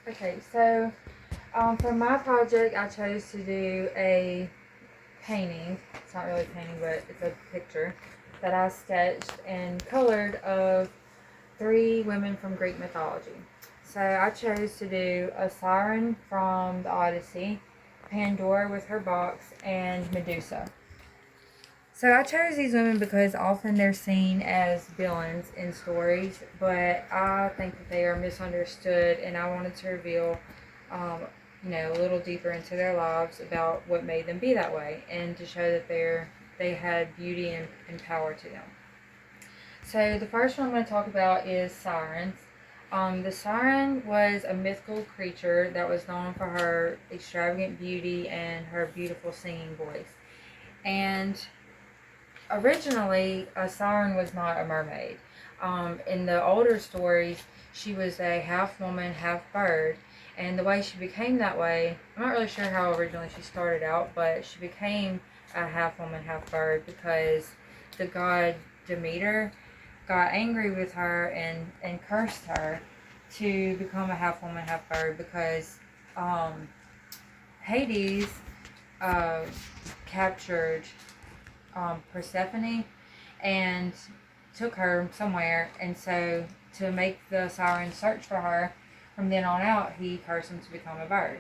Okay, so for my project, I chose to do a painting. It's not really a painting, but it's a picture that I sketched and colored of three women from Greek mythology. So I chose to do a siren from the Odyssey, Pandora with her box, and Medusa. So I chose these women because often they're seen as villains in stories, but I think that they are misunderstood, and I wanted to reveal, um, a little deeper into their lives about what made them be that way, and to show that they had beauty and power to them. So the first one I'm going to talk about is sirens. The siren was a mythical creature that was known for her extravagant beauty and her beautiful singing voice. And originally, a siren was not a mermaid. In the older stories, she was a half woman, half bird. And the way she became that way, I'm not really sure how originally she started out, but she became a half woman, half bird because the god Demeter got angry with her and cursed her to become a half woman, half bird because um, Hades uh, captured Persephone and took her somewhere. And so, to make the siren search for her, from then on out, he cursed him to become a bird.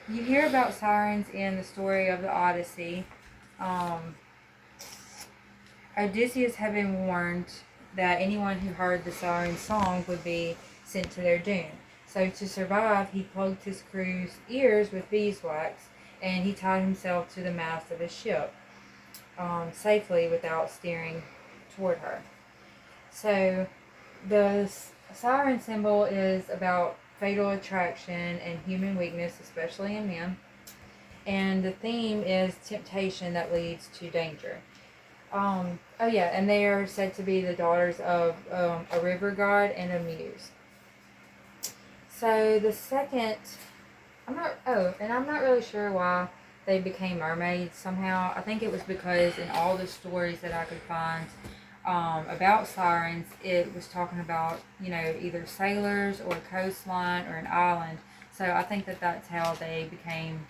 You hear about sirens in the story of the Odyssey. Um, Odysseus had been warned that anyone who heard the siren's song would be sent to their doom. So to survive, he plugged his crew's ears with beeswax, and he tied himself to the mast of his ship safely without steering toward her. So the siren symbol is about fatal attraction and human weakness, especially in men. And the theme is temptation that leads to danger. Oh yeah, and they are said to be the daughters of a river god and a muse. So the second, I'm not really sure why they became mermaids somehow. I think it was because in all the stories that I could find about sirens, it was talking about, either sailors or a coastline or an island. So I think that that's how they became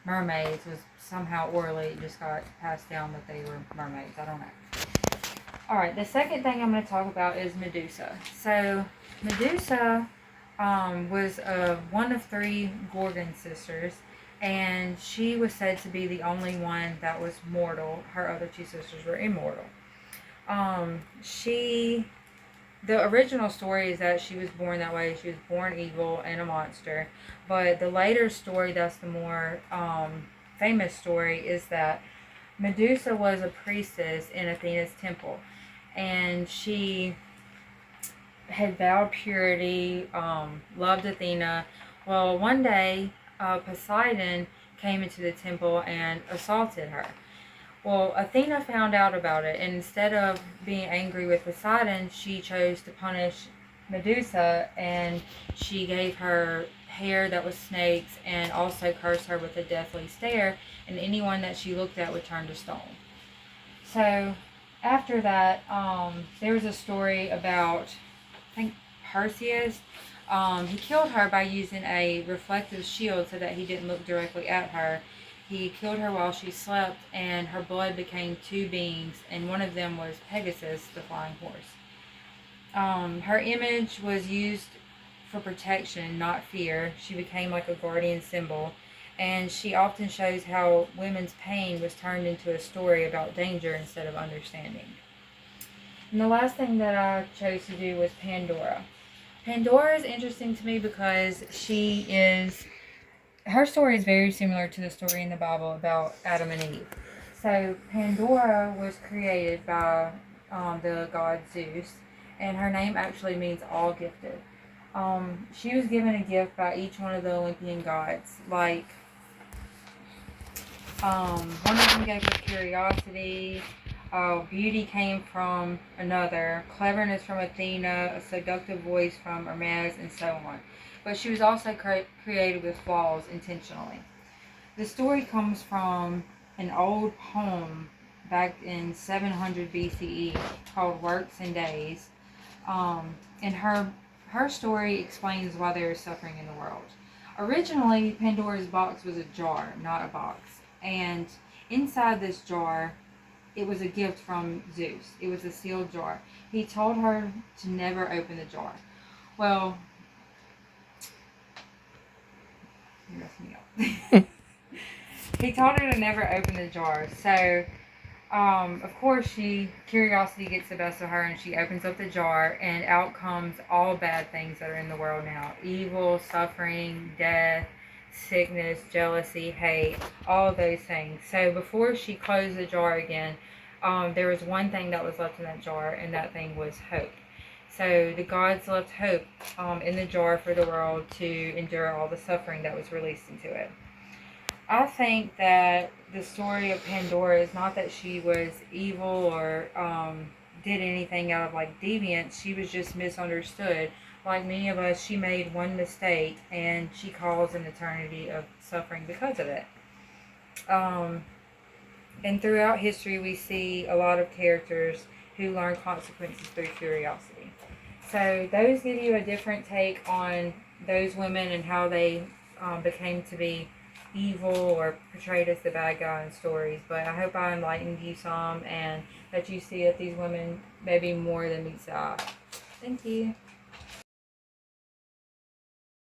mermaids, was somehow orally it just got passed down that they were mermaids. I don't know. Alright, the second thing I'm going to talk about is Medusa. So, Medusa was one of three Gorgon sisters, and she was said to be the only one that was mortal. Her other two sisters were immortal. She, the original story is that she was born that way. She was born evil and a monster. But the later story, that's the more famous story, is that Medusa was a priestess in Athena's temple, and she had vowed purity, loved Athena. Well, one day, Poseidon came into the temple and assaulted her. Well, Athena found out about it, and instead of being angry with Poseidon, she chose to punish Medusa, and she gave her hair that was snakes and also cursed her with a deathly stare, and anyone that she looked at would turn to stone. So, after that, there was a story about, I think, Perseus. He killed her by using a reflective shield so that he didn't look directly at her. He killed her while she slept, and her blood became two beings, and one of them was Pegasus, the flying horse. Her image was used for protection, not fear. She became like a guardian symbol, and she often shows how women's pain was turned into a story about danger instead of understanding. And the last thing that I chose to do was Pandora. Pandora is interesting to me because her story is very similar to the story in the Bible about Adam and Eve. So Pandora was created by the god Zeus, and her name actually means all gifted. She was given a gift by each one of the Olympian gods. Like, one of them gave her curiosity, beauty came from another, cleverness from Athena, a seductive voice from Hermes, and so on. But she was also created with flaws intentionally. The story comes from an old poem back in 700 BCE called Works and Days. And her story explains why there is suffering in the world. Originally, Pandora's box was a jar, not a box. And inside this jar, it was a gift from Zeus. It was a sealed jar. He told her to never open the jar. Well, you messed me up. He told her to never open the jar. So, of course, curiosity gets the best of her, and she opens up the jar, and out comes all bad things that are in the world now: evil, suffering, death, sickness, jealousy, hate, all of those things. So, before she closed the jar again, there was one thing that was left in that jar, and that thing was hope. So the gods left hope in the jar for the world to endure all the suffering that was released into it. I think that the story of Pandora is not that she was evil or did anything out of like deviance. She was just misunderstood. Like many of us, she made one mistake and she caused an eternity of suffering because of it. And throughout history, we see a lot of characters who learn consequences through curiosity. So those give you a different take on those women and how they became to be evil or portrayed as the bad guy in stories. But I hope I enlightened you some and that you see that these women may be more than meets the eye. Thank you.